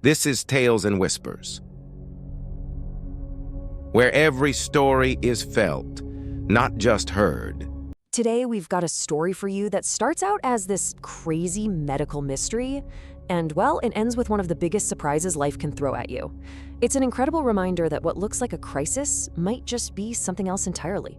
This is Tales and Whispers, where every story is felt, not just heard. Today, we've got a story for you that starts out as this crazy medical mystery, and, well, it ends with one of the biggest surprises life can throw at you. It's an incredible reminder that what looks like a crisis might just be something else entirely.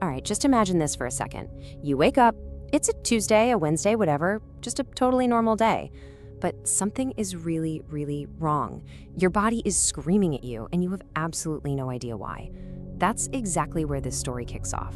All right, just imagine this for a second. You wake up, it's a Tuesday, a Wednesday, whatever, just a totally normal day. But something is really, really wrong. Your body is screaming at you, and you have absolutely no idea why. That's exactly where this story kicks off.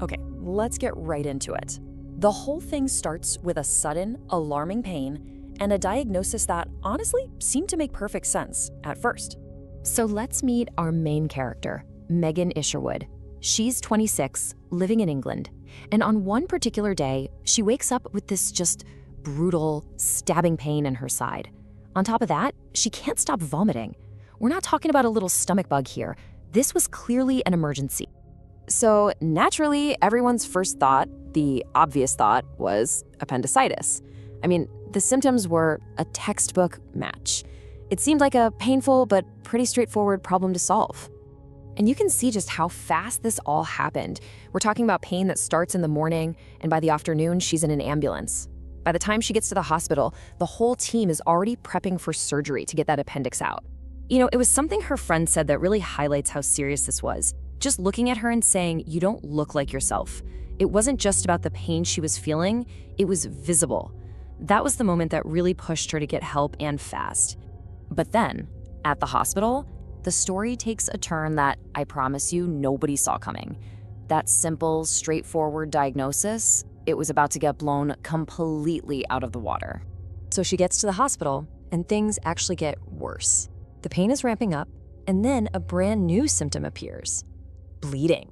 Okay, let's get right into it. The whole thing starts with a sudden, alarming pain and a diagnosis that honestly seemed to make perfect sense at first. So let's meet our main character, Megan Isherwood. She's 26, living in England, and on one particular day, she wakes up with this just brutal, stabbing pain in her side. On top of that, she can't stop vomiting. We're not talking about a little stomach bug here. This was clearly an emergency. So naturally, everyone's first thought, the obvious thought, was appendicitis. I mean, the symptoms were a textbook match. It seemed like a painful but pretty straightforward problem to solve. And you can see just how fast this all happened. We're talking about pain that starts in the morning, and by the afternoon, she's in an ambulance. By the time she gets to the hospital, the whole team is already prepping for surgery to get that appendix out. You know, it was something her friend said that really highlights how serious this was. Just looking at her and saying, "You don't look like yourself." It wasn't just about the pain she was feeling, it was visible. That was the moment that really pushed her to get help and fast. But then, at the hospital, the story takes a turn that I promise you nobody saw coming. That simple, straightforward diagnosis, it was about to get blown completely out of the water. So she gets to the hospital, and things actually get worse. The pain is ramping up, and then a brand new symptom appears: bleeding.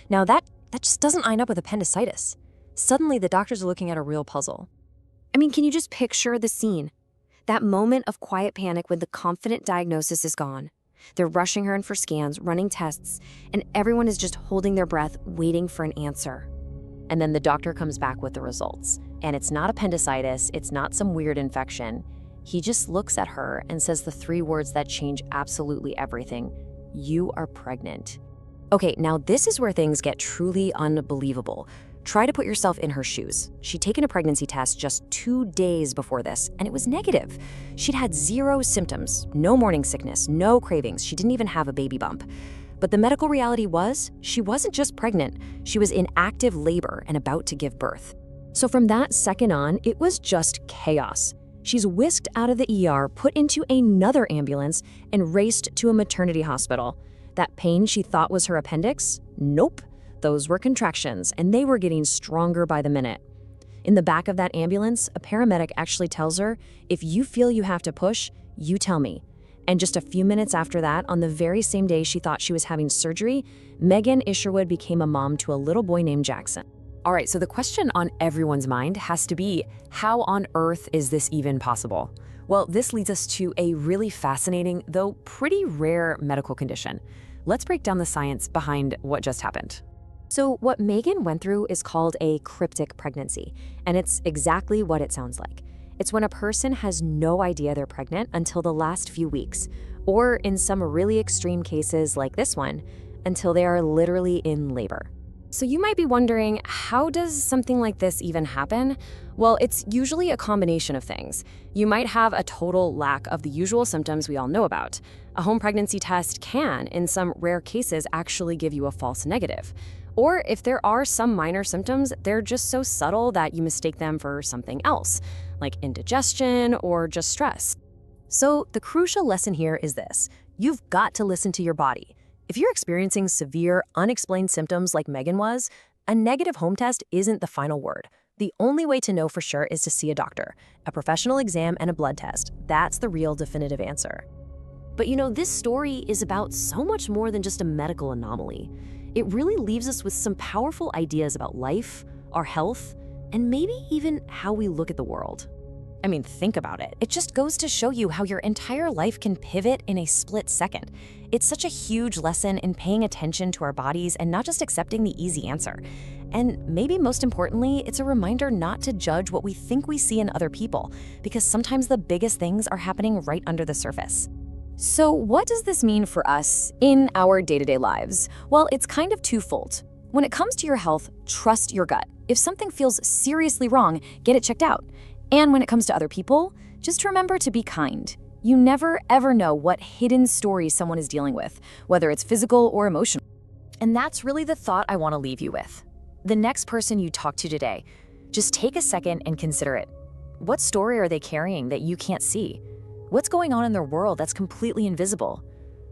Now that just doesn't line up with appendicitis. Suddenly, the doctors are looking at a real puzzle. I mean, can you just picture the scene? That moment of quiet panic when the confident diagnosis is gone. They're rushing her in for scans, running tests, and everyone is just holding their breath, waiting for an answer. And then the doctor comes back with the results. And it's not appendicitis, it's not some weird infection. He just looks at her and says the three words that change absolutely everything: "You are pregnant." Okay, now this is where things get truly unbelievable. Try to put yourself in her shoes. She'd taken a pregnancy test just 2 days before this, and it was negative. She'd had 0 symptoms, no morning sickness, no cravings. She didn't even have a baby bump. But the medical reality was, she wasn't just pregnant, she was in active labor and about to give birth. So from that second on, it was just chaos. She's whisked out of the ER, put into another ambulance, and raced to a maternity hospital. That pain she thought was her appendix? Nope. Those were contractions, and they were getting stronger by the minute. In the back of that ambulance, a paramedic actually tells her, "If you feel you have to push, you tell me." And just a few minutes after that, on the very same day she thought she was having surgery, Megan Isherwood became a mom to a little boy named Jackson. All right, so the question on everyone's mind has to be, how on earth is this even possible? Well, this leads us to a really fascinating, though pretty rare medical condition. Let's break down the science behind what just happened. So what Megan went through is called a cryptic pregnancy, and it's exactly what it sounds like. It's when a person has no idea they're pregnant until the last few weeks, or in some really extreme cases like this one, until they are literally in labor. So you might be wondering, how does something like this even happen? Well, it's usually a combination of things. You might have a total lack of the usual symptoms we all know about. A home pregnancy test can, in some rare cases, actually give you a false negative. Or if there are some minor symptoms, they're just so subtle that you mistake them for something else, like indigestion or just stress. So the crucial lesson here is this: you've got to listen to your body. If you're experiencing severe, unexplained symptoms like Megan was, a negative home test isn't the final word. The only way to know for sure is to see a doctor. A professional exam and a blood test. That's the real definitive answer. But you know, this story is about so much more than just a medical anomaly. It really leaves us with some powerful ideas about life, our health, and maybe even how we look at the world. I mean, think about it. It just goes to show you how your entire life can pivot in a split second. It's such a huge lesson in paying attention to our bodies and not just accepting the easy answer. And maybe most importantly, it's a reminder not to judge what we think we see in other people, because sometimes the biggest things are happening right under the surface. So what does this mean for us in our day-to-day lives? Well, it's kind of twofold. When it comes to your health, trust your gut. If something feels seriously wrong, get it checked out. And when it comes to other people, just remember to be kind. You never ever know what hidden stories someone is dealing with, whether it's physical or emotional. And that's really the thought I want to leave you with. The next person you talk to today, just take a second and consider it. What story are they carrying that you can't see? What's going on in their world that's completely invisible?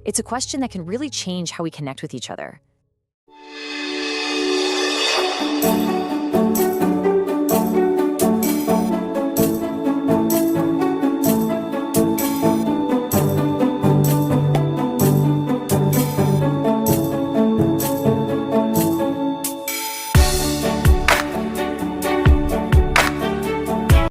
It's a question that can really change how we connect with each other.